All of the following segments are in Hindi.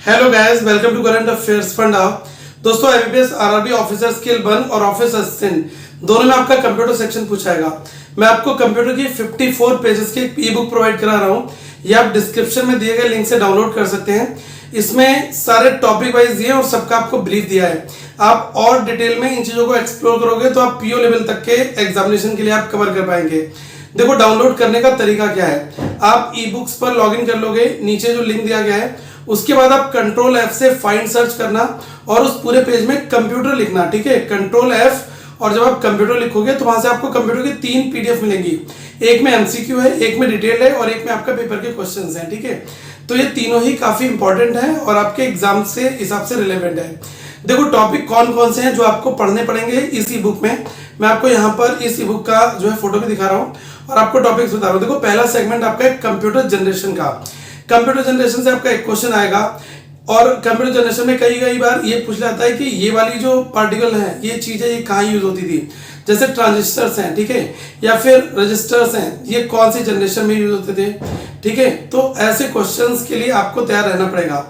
Hello guys, welcome to current affairs funda. दोस्तों, एमबीबीएस आरआरबी ऑफिसर स्किल 1 और ऑफिस असिस्टेंट दोनों में आपका कंप्यूटर सेक्शन पूछाएगा। मैं आपको कंप्यूटर की 54 पेजेस की ई बुक प्रोवाइड करा रहा हूँ। ये आप डिस्क्रिप्शन में दिए गए लिंक से डाउनलोड कर सकते हैं। इसमें सारे टॉपिक वाइज दिए और सबका आपको ब्रीफ दिया है। आप और डिटेल में इन चीजों को एक्सप्लोर करोगे तो आप पीओ लेवल तक के एग्जामिनेशन के लिए आप कवर कर पाएंगे। देखो, डाउनलोड करने का तरीका क्या है। आप ई बुक्स पर लॉग इन कर लोगे, नीचे जो लिंक दिया गया है उसके बाद आप कंट्रोल एफ से फाइंड सर्च करना और उस पूरे पेज में कंप्यूटर लिखना। ठीक है, कंट्रोल एफ, और जब आप कंप्यूटर लिखोगे तो वहां से आपको कंप्यूटर की 3 पीडीएफ मिलेंगी। एक में एमसीक्यू है, एक में डिटेल है और एक में आपका पेपर के क्वेश्चंस हैं। ठीक है, तो ये तीनों ही काफी इंपॉर्टेंट है और आपके एग्जाम से हिसाब से रिलेवेंट है। देखो, टॉपिक कौन कौन से हैं जो आपको पढ़ने पड़ेंगे इस ई बुक में। मैं आपको यहाँ पर इस ई बुक का जो है फोटो भी दिखा रहा हूँ और आपको टॉपिक्स बता रहा हूँ। देखो, पहला सेगमेंट आपका है कंप्यूटर जनरेशन का। कंप्यूटर जनरेशन से आपका एक क्वेश्चन आएगा और कंप्यूटर जनरेशन में कई बार ये पूछ जाता है कि ये वाली जो पार्टिकल है, ये चीजें, ये कहाँ यूज होती थी। जैसे ट्रांजिस्टर्स हैं, ठीक है, या फिर रजिस्टर्स हैं, ये कौन सी जनरेशन में यूज होते थे। ठीक है, तो ऐसे क्वेश्चंस के लिए आपको तैयार रहना पड़ेगा।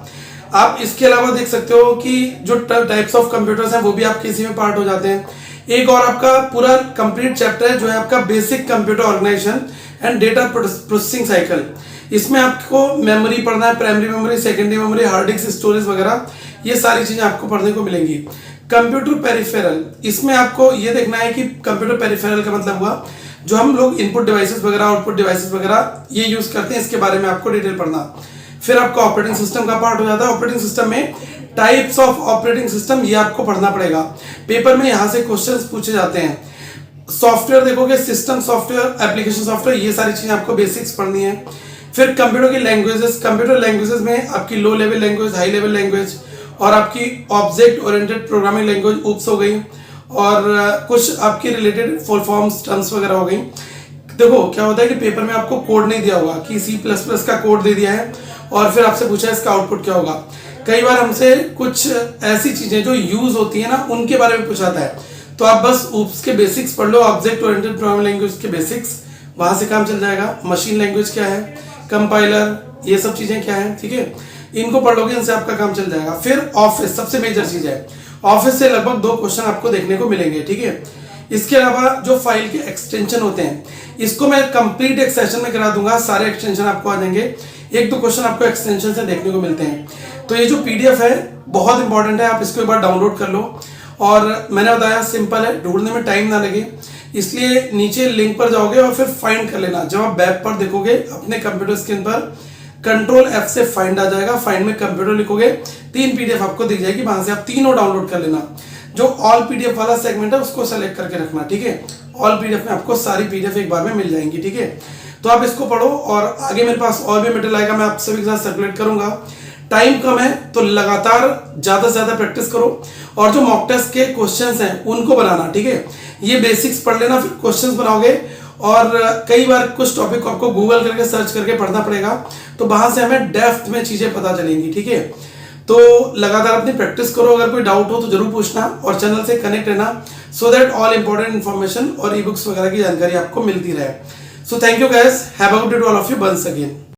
आप इसके अलावा देख सकते हो कि जो टाइप्स ऑफ कंप्यूटर्स हैं वो भी आपके इसी में पार्ट हो जाते हैं। एक और आपका पूरा कंप्लीट चैप्टर है जो है आपका basic computer organisation and data processing cycle. इसमें आपको मेमोरी पढ़ना है, primary memory, secondary memory, hard disk storage वगैरह, ये सारी चीजें आपको पढ़ने को मिलेंगी। कंप्यूटर पेरिफेरल, इसमें आपको ये देखना है कि कंप्यूटर पेरिफेरल का मतलब हुआ जो हम लोग इनपुट डिवाइसेस वगैरह, आउटपुट डिवाइसेस वगैरह ये यूज करते हैं, इसके बारे में आपको डिटेल पढ़ना। फिर आपका ऑपरेटिंग सिस्टम का पार्ट हो जाता है। ऑपरेटिंग सिस्टम में टाइप्स ऑफ ऑपरेटिंग सिस्टम, ये आपको पढ़ना पड़ेगा। पेपर में यहाँ से क्वेश्चंस पूछे जाते हैं। सॉफ्टवेयर देखोगे, सिस्टम सॉफ्टवेयर, एप्लीकेशन सॉफ्टवेयर, ये सारी चीजें आपको बेसिक्स पढ़नी है। फिर कंप्यूटर की लैंग्वेजेस, कंप्यूटर लैंग्वेजेस में आपकी low level language, high level language और आपकी object oriented programming language oops हो गई और कुछ आपकी रिलेटेड फुल फॉर्म्स टर्म्स वगैरह हो गई। देखो, क्या होता है कि पेपर में आपको कोड नहीं दिया होगा कि C++ का कोड दे दिया है और फिर आपसे पूछा है इसका आउटपुट क्या होगा। कई बार हमसे कुछ ऐसी चीजें जो यूज होती है ना, उनके बारे में पूछाता है, तो आप बस ऊप्स के बेसिक्स पढ़ लो, ऑब्जेक्ट ओरिएंटेड प्रोग्रामिंग लैंग्वेज के बेसिक्स, वहां से काम चल जाएगा। मशीन लैंग्वेज क्या है, कंपाइलर, ये सब चीजें क्या है, ठीक है, इनको पढ़ लोगे, इनसे आपका काम चल जाएगा। फिर ऑफिस सबसे मेजर चीज है। ऑफिस से लगभग 2 क्वेश्चन आपको देखने को मिलेंगे। ठीक है, इसके अलावा जो फाइल के एक्सटेंशन होते हैं, इसको मैं कंप्लीट एक सेशन में करा दूंगा, सारे एक्सटेंशन आपको आ जाएंगे। 1-2 क्वेश्चन आपको एक्सटेंशन से देखने को मिलते हैं। तो ये जो पीडीएफ है बहुत इंपॉर्टेंट है, आप इसको एक बार डाउनलोड कर लो। और मैंने बताया सिंपल है, ढूंढने में टाइम ना लगे, इसलिए नीचे लिंक पर जाओगे और फिर फाइंड कर लेना। जब आप वेब पर देखोगे अपने कंप्यूटर स्क्रीन पर, कंट्रोल एफ से फाइंड आ जाएगा, फाइंड में कंप्यूटर लिखोगे, 3 पीडीएफ आपको दिख जाएगी, वहां से आप तीनों डाउनलोड कर लेना। जो ऑल पीडीएफ वाला सेगमेंट है उसको सेलेक्ट करके रखना। ठीक है, ऑल पीडीएफ में आपको सारी पीडीएफ एक बार में मिल जाएंगी। ठीक है, तो आप इसको पढ़ो और आगे मेरे पास और भी मटेरियल आएगा, मैं आप सभी के साथ सर्कुलेट करूंगा। टाइम कम है तो लगातार ज्यादा से ज्यादा प्रैक्टिस करो और जो मॉक टेस्ट के क्वेश्चंस हैं उनको बनाना। ठीक है, ये बेसिक्स पढ़ लेना, फिर क्वेश्चंस बनाओगे और कई बार कुछ टॉपिक को आपको गूगल करके सर्च करके पढ़ना पड़ेगा, तो वहां से हमें डेप्थ में चीजें पता चलेंगी। ठीक है, तो लगातार अपनी प्रैक्टिस करो। अगर कोई डाउट हो तो जरूर पूछना और चैनल से कनेक्ट रहना, so that all important information और ई बुक्स वगैरह की जानकारी आपको मिलती रहे। So thank you guys, have a good day to all of you once again.